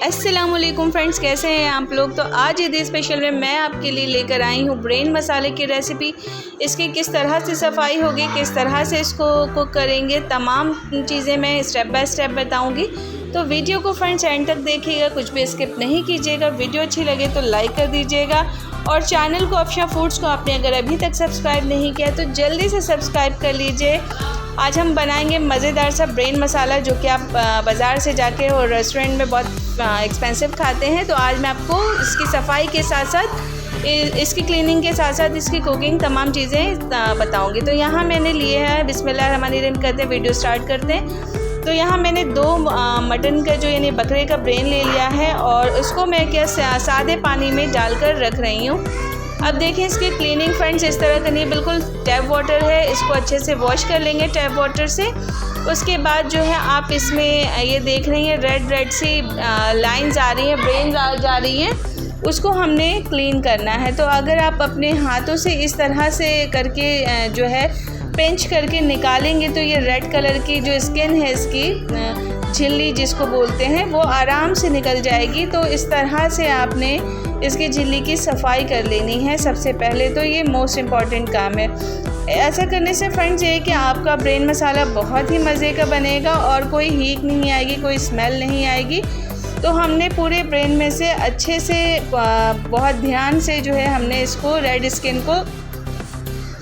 अस्सलामुअलैकुम फ्रेंड्स, कैसे हैं आप लोग। तो आज ईद स्पेशल में मैं आपके लिए लेकर आई हूँ ब्रेन मसाले की रेसिपी। इसकी किस तरह से सफाई होगी, किस तरह से इसको कुक करेंगे, तमाम चीज़ें मैं स्टेप बाय स्टेप बताऊँगी। तो वीडियो को फ्रेंड्स एंड तक देखिएगा, कुछ भी स्किप नहीं कीजिएगा। वीडियो अच्छी लगे तो लाइक कर दीजिएगा और चैनल को ऑप्शन फूड्स को आपने अगर अभी तक सब्सक्राइब नहीं किया तो जल्दी से सब्सक्राइब कर लीजिए। आज हम बनाएंगे मज़ेदार सा ब्रेन मसाला, जो कि आप बाज़ार से जाके और रेस्टोरेंट में बहुत एक्सपेंसिव खाते हैं। तो आज मैं आपको इसकी सफाई के साथ साथ, इसकी क्लीनिंग के साथ साथ इसकी कुकिंग तमाम चीज़ें बताऊंगी। तो यहाँ मैंने लिए है, बिस्मिल्लाहिर्रहमानिर्रहीम करते हैं, वीडियो स्टार्ट करते हैं। तो यहाँ मैंने 2 मटन का जो यानी बकरे का ब्रेन ले लिया है और उसको मैं क्या सादे पानी में डालकर रख रही हूँ। अब देखिए इसकी क्लीनिंग फ्रेंड्स इस तरह करनी है, बिल्कुल टैप वाटर है, इसको अच्छे से वॉश कर लेंगे टैप वाटर से। उसके बाद जो है आप इसमें ये देख रही हैं रेड सी लाइंस आ रही हैं, ब्रेन जा रही हैं, उसको हमने क्लीन करना है। तो अगर आप अपने हाथों से इस तरह से करके जो है पेंच करके निकालेंगे तो ये रेड कलर की जो स्किन है इसकी झिल्ली जिसको बोलते हैं वो आराम से निकल जाएगी। तो इस तरह से आपने इसकी झिल्ली की सफाई कर लेनी है सबसे पहले। तो ये मोस्ट इम्पॉर्टेंट काम है। ऐसा करने से फ्रेंड्स ये कि आपका ब्रेन मसाला बहुत ही मज़े का बनेगा और कोई हीट नहीं आएगी, कोई स्मेल नहीं आएगी। तो हमने पूरे ब्रेन में से अच्छे से बहुत ध्यान से जो है हमने इसको रेड स्किन को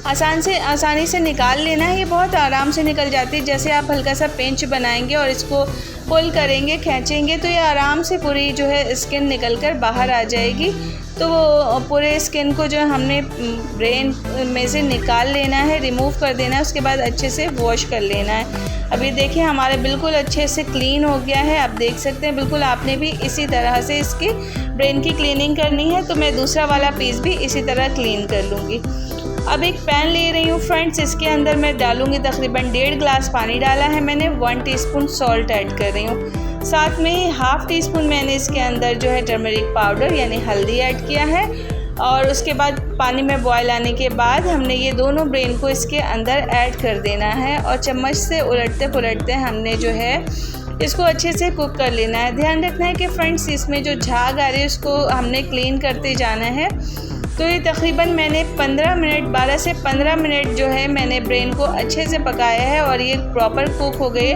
आसानी से निकाल लेना है। ये बहुत आराम से निकल जाती है। जैसे आप हल्का सा पेंच बनाएंगे और इसको पुल करेंगे, खींचेंगे तो ये आराम से पूरी जो है स्किन निकल कर बाहर आ जाएगी। तो वो पूरे स्किन को जो हमने ब्रेन में से निकाल लेना है, रिमूव कर देना है। उसके बाद अच्छे से वॉश कर लेना है। अभी देखिए हमारे बिल्कुल अच्छे से क्लीन हो गया है, आप देख सकते हैं। बिल्कुल आपने भी इसी तरह से इसकी ब्रेन की क्लीनिंग करनी है। तो मैं दूसरा वाला पीस भी इसी तरह क्लीन कर लूँगी। अब एक पैन ले रही हूँ फ्रेंड्स, इसके अंदर मैं डालूँगी तकरीबन 1.5 गिलास पानी डाला है मैंने। 1 टीस्पून सॉल्ट ऐड कर रही हूँ। साथ में ही ½ टीस्पून मैंने इसके अंदर जो है टर्मरिक पाउडर यानी हल्दी ऐड किया है। और उसके बाद पानी में बॉयल आने के बाद हमने ये दोनों ब्रेन को इसके अंदर ऐड कर देना है और चम्मच से उलटते पुलटते हमने जो है इसको अच्छे से कुक कर लेना है। ध्यान रखना है कि फ्रेंड्स इसमें जो झाग आ रही है उसको हमने क्लीन करते जाना है। तो ये तकरीबन मैंने 12 से 15 मिनट जो है मैंने ब्रेन को अच्छे से पकाया है और ये प्रॉपर कुक हो गए।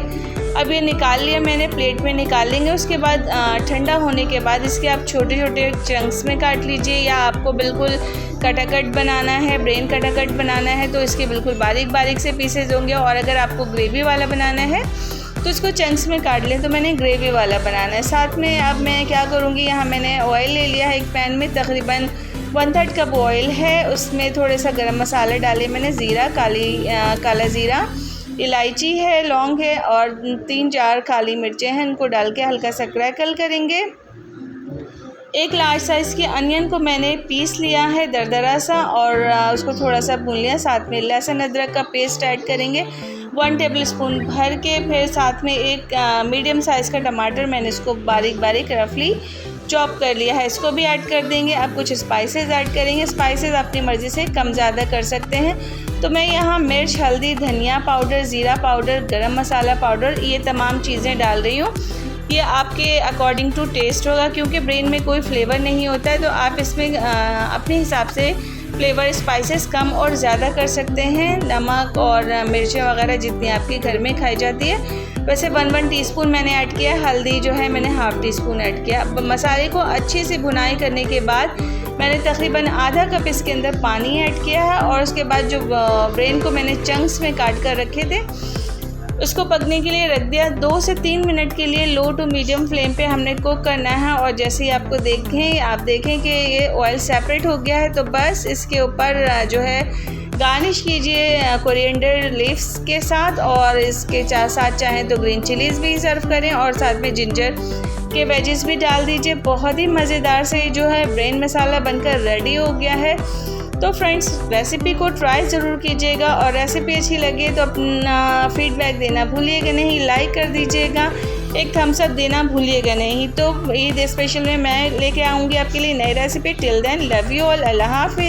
अब ये निकाल लिया मैंने, प्लेट में निकाल लेंगे। उसके बाद ठंडा होने के बाद इसके आप छोटे छोटे चंक्स में काट लीजिए, या आपको बिल्कुल कटाकट बनाना है, ब्रेन कटाकट बनाना है तो इसके बिल्कुल बारीक से पीसेज होंगे। और अगर आपको ग्रेवी वाला बनाना है तो इसको चंक्स में काट लें। तो मैंने ग्रेवी वाला बनाना है। साथ में अब मैं क्या करूँगी, यहाँ मैंने ऑयल ले लिया है एक पैन में, तकरीबन 1/3 कप ऑयल है। उसमें थोड़े सा गरम मसाला डाले मैंने, ज़ीरा, काला ज़ीरा, इलायची है, लौंग है और 3-4 काली मिर्चें हैं। इनको डाल के हल्का सा क्रैकल करेंगे। एक लार्ज साइज़ की अनियन को मैंने पीस लिया है दरदरा सा और उसको थोड़ा सा भून लिया। साथ में लहसुन अदरक का पेस्ट ऐड करेंगे 1 टेबलस्पून भर के। फिर साथ में एक मीडियम साइज़ का टमाटर मैंने इसको बारीक रफली चॉप कर लिया है, इसको भी ऐड कर देंगे। अब कुछ स्पाइसेस ऐड करेंगे। स्पाइसेस अपनी मर्ज़ी से कम ज़्यादा कर सकते हैं। तो मैं यहाँ मिर्च, हल्दी, धनिया पाउडर, ज़ीरा पाउडर, गरम मसाला पाउडर, ये तमाम चीज़ें डाल रही हूँ। ये आपके अकॉर्डिंग टू टेस्ट होगा, क्योंकि ब्रेन में कोई फ्लेवर नहीं होता है। तो आप इसमें अपने हिसाब से फ्लेवर स्पाइसेस कम और ज़्यादा कर सकते हैं। नमक और मिर्चें वगैरह जितनी आपके घर में खाई जाती है वैसे 1 टीस्पून मैंने ऐड किया। हल्दी जो है मैंने ½ टीस्पून ऐड किया। मसाले को अच्छे से भुनाई करने के बाद मैंने तकरीबन आधा कप इसके अंदर पानी ऐड किया है। और उसके बाद जो ब्रेन को मैंने चंक्स में काट कर रखे थे उसको पकने के लिए रख दिया। 2 से 3 मिनट के लिए लो टू मीडियम फ्लेम पे हमने कुक करना है। और जैसे ही आप देखें कि ये ऑयल सेपरेट हो गया है तो बस इसके ऊपर जो है गार्निश कीजिए कोरिएंडर लीव्स के साथ। और इसके साथ चाहें तो ग्रीन चिलीज़ भी सर्व करें और साथ में जिंजर के वेजेस भी डाल दीजिए। बहुत ही मज़ेदार से जो है ब्रेन मसाला बनकर रेडी हो गया है। तो फ्रेंड्स रेसिपी को ट्राई ज़रूर कीजिएगा और रेसिपी अच्छी लगे तो अपना फीडबैक देना भूलिएगा नहीं, लाइक कर दीजिएगा, एक थम्स अप देना भूलिएगा नहीं। तो ईद स्पेशल में मैं लेके आऊँगी आपके लिए नई recipe. Till then love you all, अल्लाह हाफ़िज़।